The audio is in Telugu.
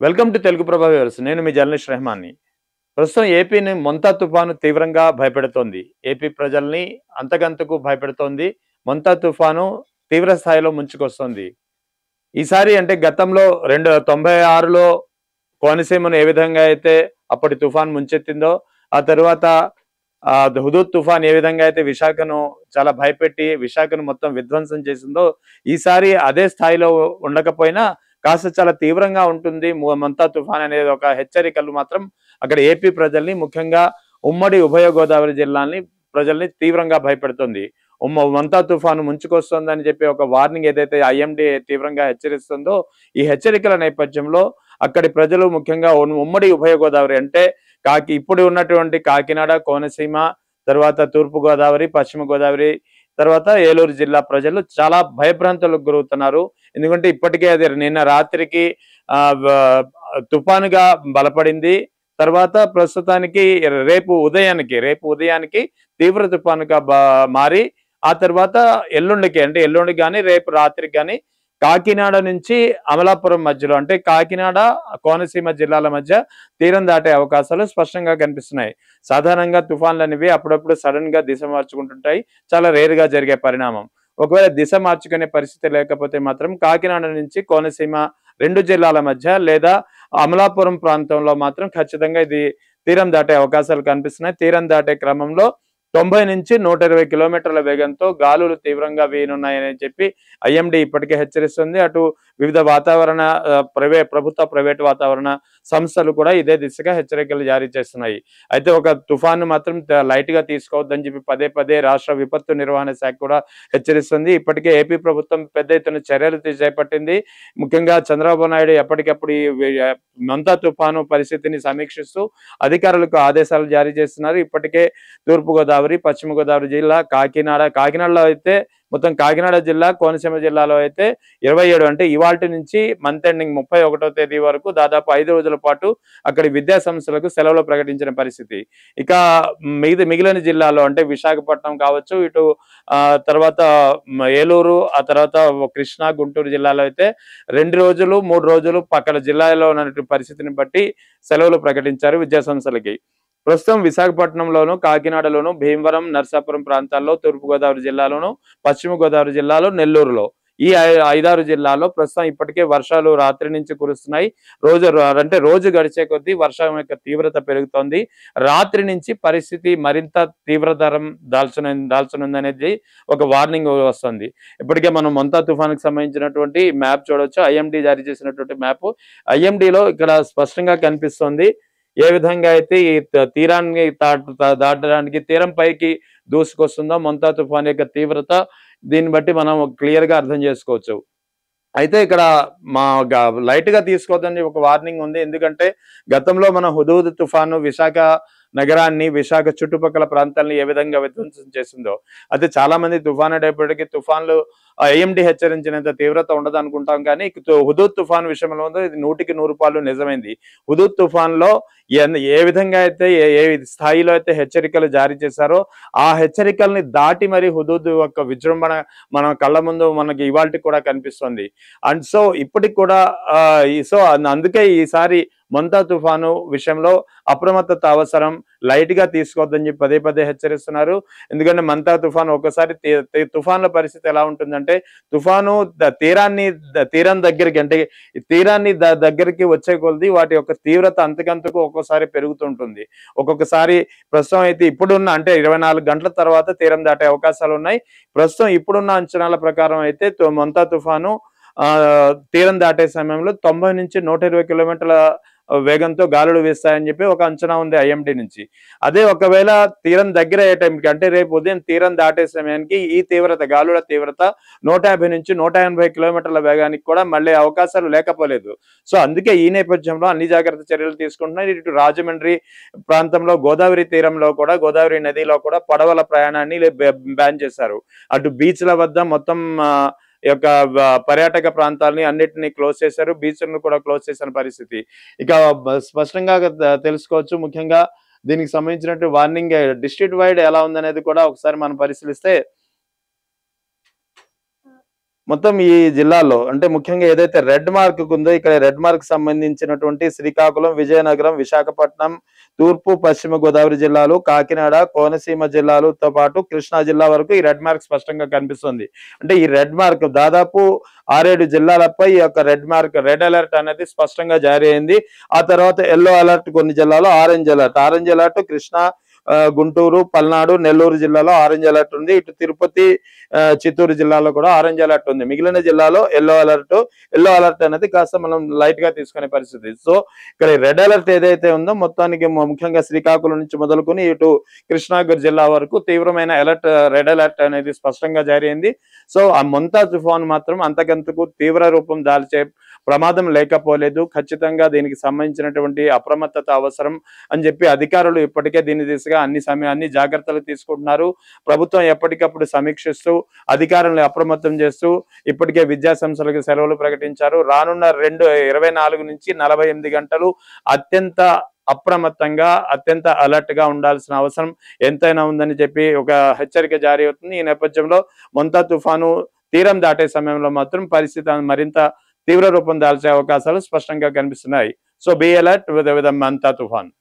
వెల్కమ్ టు తెలుగు ప్రభా వ్యూవర్స్. నేను మీ జర్నలిస్ట్ రెహమాన్ని. ప్రస్తుతం ఏపీని మొంతా తుఫాను తీవ్రంగా భయపెడుతోంది. ఏపీ ప్రజల్ని అంతకంతకు భయపెడుతోంది. మొంతా తుఫాను తీవ్ర స్థాయిలో ముంచుకొస్తోంది. ఈసారి అంటే గతంలో 96లో కోనసీమను ఏ విధంగా అయితే అప్పటి తుఫాన్ ముంచెత్తిందో, ఆ తరువాత హుదూద్ తుఫాన్ ఏ విధంగా అయితే విశాఖను చాలా భయపెట్టి విశాఖను మొత్తం విధ్వంసం చేసిందో, ఈసారి అదే స్థాయిలో ఉండకపోయినా కాస్త చాలా తీవ్రంగా ఉంటుంది. మొంతా తుఫాన్ అనేది ఒక హెచ్చరికలు మాత్రం అక్కడ ఏపీ ప్రజల్ని, ముఖ్యంగా ఉమ్మడి ఉభయ గోదావరి జిల్లాల్ని ప్రజల్ని తీవ్రంగా భయపెడుతుంది. మొంతా తుఫాను ముంచుకొస్తోందని చెప్పి ఒక వార్నింగ్ ఏదైతే ఐఎండీ తీవ్రంగా హెచ్చరిస్తుందో, ఈ హెచ్చరికల నేపథ్యంలో అక్కడి ప్రజలు, ముఖ్యంగా ఉమ్మడి ఉభయ గోదావరి అంటే ఇప్పుడు ఉన్నటువంటి కాకినాడ, కోనసీమ, తర్వాత తూర్పు గోదావరి, పశ్చిమ గోదావరి, తర్వాత ఏలూరు జిల్లా ప్రజలు చాలా భయభ్రాంతులకు గురవుతున్నారు. ఎందుకంటే ఇప్పటికే అది నిన్న రాత్రికి తుఫానుగా బలపడింది. తర్వాత ప్రస్తుతానికి రేపు ఉదయానికి తీవ్ర తుఫానుగా మారి, ఆ తర్వాత ఎల్లుండికి గాని రేపు రాత్రికి గాని కాకినాడ నుంచి అమలాపురం మధ్యలో, అంటే కాకినాడ కోనసీమ జిల్లాల మధ్య తీరం దాటే అవకాశాలు స్పష్టంగా కనిపిస్తున్నాయి. సాధారణంగా తుఫాన్లు అనేవి అప్పుడప్పుడు సడన్ గా దిశ మార్చుకుంటుంటాయి. చాలా రేర్ గా జరిగే పరిణామం. ఒకవేళ దిశ మార్చుకునే పరిస్థితి లేకపోతే మాత్రం కాకినాడ నుంచి కోనసీమ 2 జిల్లాల మధ్య లేదా అమలాపురం ప్రాంతంలో మాత్రం ఖచ్చితంగా ఇది తీరం దాటే అవకాశాలు కనిపిస్తున్నాయి. తీరం దాటే క్రమంలో 90 నుంచి 120 కిలోమీటర్ల వేగంతో గాలులు తీవ్రంగా వీయనున్నాయని చెప్పి ఐఎండీ ఇప్పటికే హెచ్చరిస్తుంది. అటు వివిధ వాతావరణ ప్రభుత్వ, ప్రైవేట్ వాతావరణ సంస్థలు కూడా ఇదే దిశగా హెచ్చరికలు జారీ చేస్తున్నాయి. అయితే ఒక తుఫాను మాత్రం లైట్ గా తీసుకోవద్దని చెప్పి పదే పదే రాష్ట్ర విపత్తు నిర్వహణ శాఖ కూడా హెచ్చరిస్తుంది. ఇప్పటికే ఏపీ ప్రభుత్వం పెద్ద ఎత్తున చర్యలు చేపట్టింది. ముఖ్యంగా చంద్రబాబు నాయుడు ఎప్పటికప్పుడు మొంతా తుఫాను పరిస్థితిని సమీక్షిస్తూ అధికారులకు ఆదేశాలు జారీ చేస్తున్నారు. ఇప్పటికే తూర్పు గోదావరి, పశ్చిమ గోదావరి జిల్లా, కాకినాడలో అయితే మొత్తం కాకినాడ జిల్లా, కోనసీమ జిల్లాలో అయితే 27 అంటే ఇవాల్టి నుంచి మంత్ ఎండింగ్ 31వ తేదీ వరకు దాదాపు 5 రోజుల పాటు అక్కడి విద్యా సంస్థలకు సెలవులు ప్రకటించిన పరిస్థితి. ఇక మిగిలిన జిల్లాలో అంటే విశాఖపట్నం కావచ్చు, ఇటు తర్వాత ఏలూరు, ఆ తర్వాత కృష్ణా, గుంటూరు జిల్లాలో అయితే 2 రోజులు 3 రోజులు పక్కన జిల్లాలో ఉన్న పరిస్థితిని బట్టి సెలవులు ప్రకటించారు విద్యా సంస్థలకి. ప్రస్తుతం విశాఖపట్నంలోను, కాకినాడలోను, భీమవరం, నర్సాపురం ప్రాంతాల్లో, తూర్పుగోదావరి జిల్లాలోను, పశ్చిమ గోదావరి జిల్లాలో, నెల్లూరులో ఈ 5-6 జిల్లాల్లో ప్రస్తుతం ఇప్పటికే వర్షాలు రాత్రి నుంచి కురుస్తున్నాయి. రోజు గడిచే కొద్దీ వర్షం యొక్క తీవ్రత పెరుగుతోంది. రాత్రి నుంచి పరిస్థితి మరింత తీవ్రతరం దాల్చనుందనేది ఒక వార్నింగ్ వస్తుంది. ఇప్పటికే మనం మొంతా తుఫానుకు సంబంధించినటువంటి మ్యాప్ చూడొచ్చు. ఐఎండీ జారీ చేసినటువంటి మ్యాప్. ఐఎండీలో ఇక్కడ స్పష్టంగా కనిపిస్తోంది ఏ విధంగా అయితే ఈ తీరాన్ని దాటడానికి, తీరం పైకి దూసుకొస్తుందో మొంతా తుఫాన్ యొక్క తీవ్రత, దీన్ని బట్టి మనం క్లియర్ గా అర్థం చేసుకోవచ్చు. అయితే ఇక్కడ లైట్ గా తీసుకోవద్దని ఒక వార్నింగ్ ఉంది. ఎందుకంటే గతంలో మన హుదూద్ తుఫాను విశాఖ నగరాన్ని, విశాఖ చుట్టుపక్కల ప్రాంతాలను ఏ విధంగా విధ్వంసం చేసిందో, అయితే చాలా మంది తుఫాను అనేప్పటికీ తుఫాన్లు ఐఎండీ హెచ్చరించినంత తీవ్రత ఉండదు అనుకుంటాం, కానీ హుదూద్ తుఫాన్ విషయంలో ఇది 100కి 100 నిజమైంది. హుదూద్ తుఫాన్ లో ఏ విధంగా అయితే ఏ స్థాయిలో అయితే హెచ్చరికలు జారీ చేశారో, ఆ హెచ్చరికల్ని దాటి మరి హుదూద్ యొక్క విజృంభణ మన కళ్ళ ముందు మనకి ఇవాల్టికి కూడా కనిపిస్తుంది. అండ్ సో ఇప్పటికి కూడా అందుకే ఈసారి మొంతా తుఫాను విషయంలో అప్రమత్తత అవసరం, లైట్ గా తీసుకోవద్దని చెప్పి పదే పదే హెచ్చరిస్తున్నారు. ఎందుకంటే మొంతా తుఫాను ఒకసారి తుఫాన్ల పరిస్థితి ఎలా ఉంటుందంటే, తుఫాను తీరం దగ్గరికి, అంటే తీరాన్ని దగ్గరికి వచ్చే కొలది వాటి యొక్క తీవ్రత అంతకంతకు ఒక్కోసారి పెరుగుతుంటుంది. ఒక్కొక్కసారి ప్రస్తుతం అయితే ఇప్పుడున్న, అంటే 24 గంటల తర్వాత తీరం దాటే అవకాశాలు ఉన్నాయి. ప్రస్తుతం ఇప్పుడున్న అంచనాల ప్రకారం అయితే మొంతా తుఫాను తీరం దాటే సమయంలో 90 నుంచి 120 కిలోమీటర్ల వేగంతో గాలులు వీస్తాయని చెప్పి ఒక అంచనా ఉంది ఐఎండీ నుంచి. అదే ఒకవేళ తీరం దగ్గర అయ్యే టైంకి, అంటే రేపు ఉదయం తీరం దాటే సమయానికి ఈ గాలుల తీవ్రత 150 నుంచి 180 కిలోమీటర్ల వేగానికి కూడా మళ్ళీ అవకాశాలు లేకపోలేదు. సో అందుకే ఈ నేపథ్యంలో అన్ని జాగ్రత్త చర్యలు తీసుకుంటున్నారు. ఇటు రాజమండ్రి ప్రాంతంలో, గోదావరి తీరంలో కూడా, గోదావరి నదిలో కూడా పడవల ప్రయాణాన్ని బ్యాన్ చేశారు. అటు బీచ్ల వద్ద మొత్తం యొక్క పర్యాటక ప్రాంతాలని అన్నిటిని క్లోజ్ చేశారు. బీచ్లను కూడా క్లోజ్ చేసిన పరిస్థితి ఇక స్పష్టంగా తెలుసుకోవచ్చు. ముఖ్యంగా దీనికి సంబంధించినట్టు వార్నింగ్ డిస్ట్రిక్ట్ వైడ్ ఎలా ఉందనేది కూడా ఒకసారి మనం పరిశీలిస్తే, మొత్తం ఈ జిల్లాలో అంటే ముఖ్యంగా ఏదైతే రెడ్ మార్క్ ఉందో ఇక్కడ రెడ్ మార్క్ సంబంధించినటువంటి శ్రీకాకుళం, విజయనగరం, విశాఖపట్నం, తూర్పు పశ్చిమ గోదావరి జిల్లాలు, కాకినాడ, కోనసీమ జిల్లాలతో పాటు కృష్ణా జిల్లా వరకు ఈ రెడ్ మార్క్ స్పష్టంగా కనిపిస్తుంది. అంటే ఈ రెడ్ మార్క్ దాదాపు 6-7 జిల్లాలపై ఈ యొక్క రెడ్ అలర్ట్ అనేది స్పష్టంగా జారీ అయింది. ఆ తర్వాత ఎల్లో అలర్ట్ కొన్ని జిల్లాలో, ఆరెంజ్ అలర్ట్ కృష్ణా, గుంటూరు, పల్నాడు, నెల్లూరు జిల్లాలో ఆరెంజ్ అలర్ట్ ఉంది. ఇటు తిరుపతి, చిత్తూరు జిల్లాలో కూడా ఆరెంజ్ అలర్ట్ ఉంది. మిగిలిన జిల్లాలో ఎల్లో అలర్ట్ అనేది కాస్త మనం లైట్ గా తీసుకునే పరిస్థితి. సో ఇక్కడ రెడ్ అలర్ట్ ఏదైతే ఉందో మొత్తానికి ముఖ్యంగా శ్రీకాకుళం నుంచి మొదలుకొని ఇటు కృష్ణాగిరి జిల్లా వరకు తీవ్రమైన రెడ్ అలర్ట్ అనేది స్పష్టంగా జారీ అయింది. సో ఆ మొంతా తుఫాను మాత్రం అంతకంతకు తీవ్ర రూపం దాల్చే ప్రమాదం లేకపోలేదు. ఖచ్చితంగా దీనికి సంబంధించినటువంటి అప్రమత్తత అవసరం అని చెప్పి అధికారులు ఇప్పటికే దీని దిశగా అన్ని జాగ్రత్తలు తీసుకుంటున్నారు. ప్రభుత్వం ఎప్పటికప్పుడు సమీక్షిస్తూ అధికారులను అప్రమత్తం చేస్తూ ఇప్పటికే విద్యా సంస్థలకు సెలవులు ప్రకటించారు. రానున్న 24 నుంచి 48 గంటలు అత్యంత అప్రమత్తంగా, అత్యంత అలర్ట్ గా ఉండాల్సిన అవసరం ఎంతైనా ఉందని చెప్పి ఒక హెచ్చరిక జారీ అవుతుంది. ఈ నేపథ్యంలో మొంతా తుఫాను తీరం దాటే సమయంలో మాత్రం పరిస్థితి మరింత తీవ్ర రూపం దాల్చే అవకాశాలు స్పష్టంగా కనిపిస్తున్నాయి. సో బీ అలర్ట్ విత్ మంతా తుఫాన్.